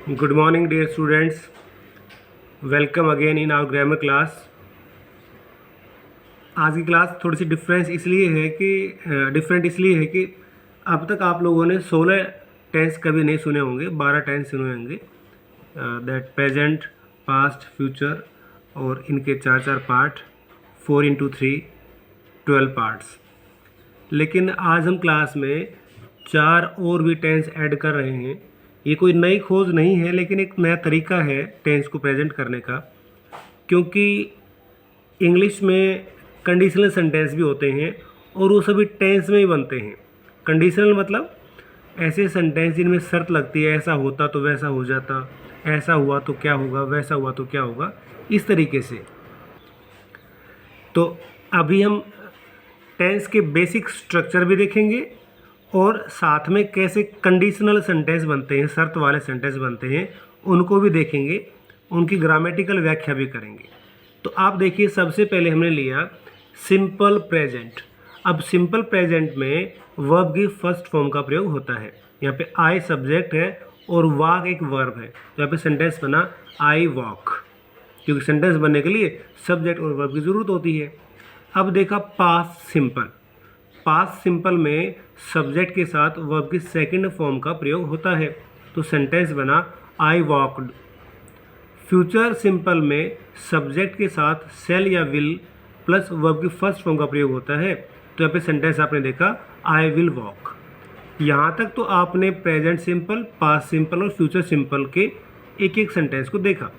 Good morning, dear students. Welcome again in our grammar class. आज की class थोड़ी सी different इसलिए है कि अब तक आप लोगों ने 16 टेंस कभी नहीं सुने होंगे, 12 टेंस सुने होंगे, दैट प्रेजेंट, पास्ट, फ्यूचर, और इनके चार चार पार्ट, 4 into 3, 12 पार्ट्स। लेकिन आज हम क्लास में 4 और भी टेंस ऐड कर रहे हैं। ये कोई नई खोज नहीं है, लेकिन एक नया तरीका है टेंस को प्रेजेंट करने का, क्योंकि इंग्लिश में कंडीशनल सेंटेंस भी होते हैं और वो सभी टेंस में ही बनते हैं। कंडीशनल मतलब ऐसे सेंटेंस जिनमें शर्त लगती है, ऐसा होता तो वैसा हो जाता, ऐसा हुआ तो क्या होगा, वैसा हुआ तो क्या होगा, इस तरीके से। तो अभी हम टेंस के बेसिक स्ट्रक्चर भी देखेंगे और साथ में कैसे कंडीशनल सेंटेंस बनते हैं, शर्त वाले सेंटेंस बनते हैं, उनको भी देखेंगे, उनकी ग्रामेटिकल व्याख्या भी करेंगे। तो आप देखिए, सबसे पहले हमने लिया सिंपल प्रेजेंट। अब सिंपल प्रेजेंट में वर्ब की फर्स्ट फॉर्म का प्रयोग होता है। यहाँ पे आई सब्जेक्ट है और वॉक एक वर्ब है, तो यहाँ पे सेंटेंस बना आई वॉक, क्योंकि सेंटेंस बनने के लिए सब्जेक्ट और वर्ब की ज़रूरत होती है। अब देखा पास्ट सिंपल। पास्ट सिंपल में सब्जेक्ट के साथ वर्ब की सेकंड फॉर्म का प्रयोग होता है, तो सेंटेंस बना आई वॉकड। फ्यूचर सिंपल में सब्जेक्ट के साथ सेल या विल प्लस वर्ब की फर्स्ट फॉर्म का प्रयोग होता है, तो यहाँ पे सेंटेंस आपने देखा आई विल वॉक। यहाँ तक तो आपने प्रेजेंट सिंपल, पास्ट सिंपल और फ्यूचर सिंपल के एक एक सेंटेंस को देखा,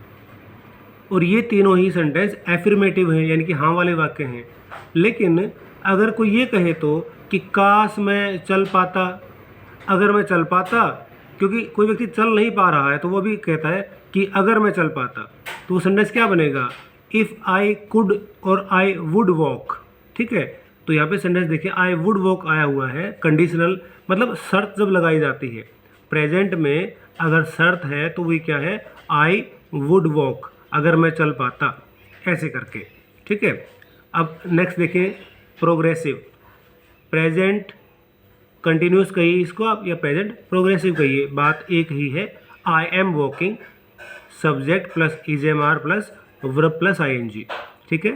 और ये तीनों ही सेंटेंस एफर्मेटिव हैं, यानी कि हाँ वाले वाक्य हैं। लेकिन अगर कोई ये कहे तो कि काश मैं चल पाता, अगर मैं चल पाता, क्योंकि कोई व्यक्ति चल नहीं पा रहा है तो वो भी कहता है कि अगर मैं चल पाता, तो वो सेंटेंस क्या बनेगा, इफ़ आई कुड और आई वुड वॉक। ठीक है, तो यहाँ पे सेंटेंस देखिए आई वुड वॉक आया हुआ है, कंडीशनल मतलब शर्त जब लगाई जाती है। प्रेजेंट में अगर शर्त है तो वही क्या है, आई वुड वॉक, अगर मैं चल पाता, ऐसे करके। ठीक है, अब नेक्स्ट देखिए प्रोग्रेसिव। प्रेजेंट कंटिन्यूस कहिए इसको आप, या प्रेजेंट प्रोग्रेसिव कहिए, बात एक ही है। I am walking, subject plus is am are plus verb plus ING. ठीक है,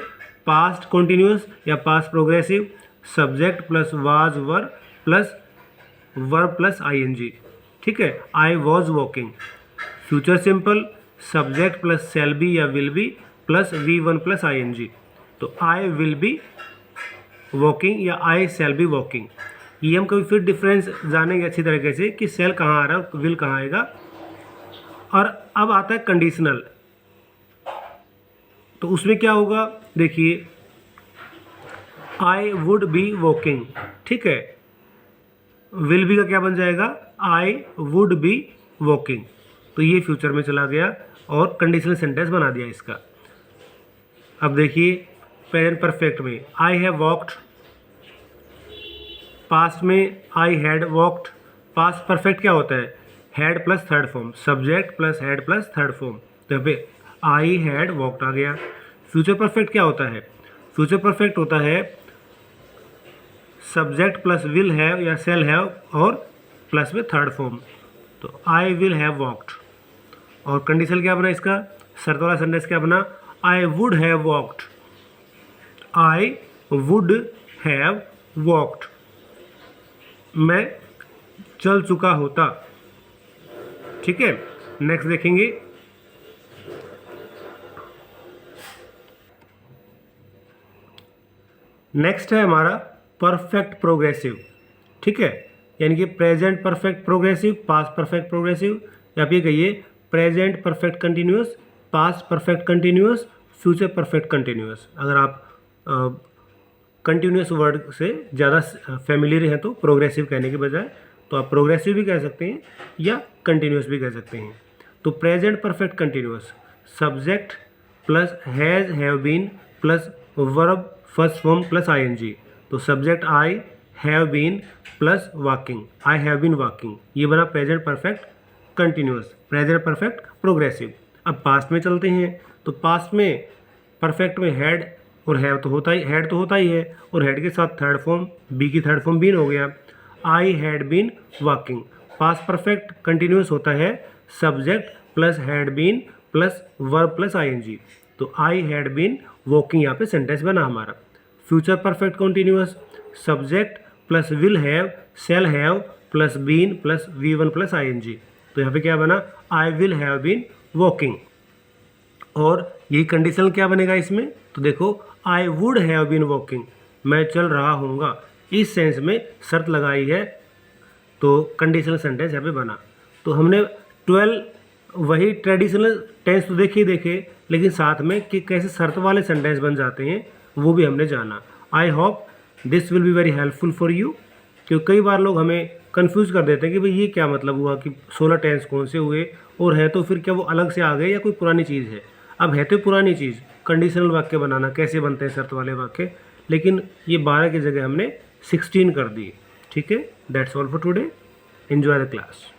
पास्ट कंटिन्यूस या past progressive, subject plus was verb plus verb plus ING. ठीक है, I was walking. Future simple, subject plus shall be या will be plus V one plus ING, तो I will be walking या आई shall be walking. ये हम कभी फिर difference जानेंगे अच्छी तरीके से कि शैल कहाँ आ रहा है और विल कहाँ आएगा। और अब आता है कंडीशनल, तो उसमें क्या होगा, देखिए आई वुड बी वॉकिंग। ठीक है, विल बी का क्या बन जाएगा, आई वुड बी वॉकिंग, तो ये फ्यूचर में चला गया और कंडीशनल सेंटेंस बना दिया इसका। अब देखिए प्रेजेंट परफेक्ट में आई हैव वॉक्ड, पास्ट में I had walked. Past perfect क्या होता है, had plus third form, subject plus had plus third form, तो यहाँ पे आई हैड वॉक्ड आ गया। फ्यूचर परफेक्ट क्या होता है, फ्यूचर परफेक्ट होता है सब्जेक्ट प्लस विल हैव या सेल हैव और प्लस में थर्ड फॉर्म, तो आई विल हैव वॉक्ड। और कंडीशन क्या बना इसका, शर्त वाला सेंटेंस क्या बना, आई would have walked, I would have walked, मैं चल चुका होता। ठीक है, नेक्स्ट देखेंगे नेक्स्ट है हमारा परफेक्ट प्रोग्रेसिव। ठीक है, यानी कि present perfect progressive, past perfect progressive, या फिर कहिए present perfect continuous, past perfect continuous, future perfect continuous. अगर आप कंटिन्यूअस वर्ड से ज़्यादा फेमिलियर हैं तो प्रोग्रेसिव कहने के बजाय तो आप प्रोग्रेसिव भी कह सकते हैं या कंटिन्यूअस भी कह सकते हैं। तो present perfect continuous, subject plus has have been plus verb first form plus ING, तो subject I have been plus walking, I have been walking, ये बना present perfect continuous, present perfect progressive. अब past में चलते हैं, तो past में perfect में हैड और हैव तो होता ही, हेड तो होता ही है, और हेड के साथ थर्ड फॉर्म, बी की थर्ड फॉर्म बीन हो गया, I had been walking. Past perfect continuous होता है subject plus had been plus verb plus ING. तो आई हैड बीन वॉकिंग यहाँ पे सेंटेंस बना हमारा। Future perfect continuous subject plus will have shall have plus been plus V1 plus ING. तो यहाँ पे क्या बना, I will have been walking. और यही कंडीशनल क्या बनेगा इसमें, तो देखो I would have been walking, मैं चल रहा हूँगा, इस सेंस में शर्त लगाई है तो कंडीशनल सेंटेंस यहाँ पे बना। तो हमने 12 वही ट्रेडिशनल टेंस तो देखे लेकिन साथ में कि कैसे शर्त वाले सेंटेंस बन जाते हैं वो भी हमने जाना। I hope this will be very helpful for you, क्योंकि कई बार लोग हमें कंफ्यूज कर देते हैं कि भाई ये क्या मतलब हुआ कि 16 टेंस कौन से हुए, और है तो फिर क्या वो अलग से आ गए या कोई पुरानी चीज़ है। अब है तो पुरानी चीज़, कंडीशनल वाक्य बनाना कैसे बनते हैं शर्त वाले वाक्य, लेकिन ये 12 की जगह हमने 16 कर दिए। ठीक है, that's all for today, enjoy the class.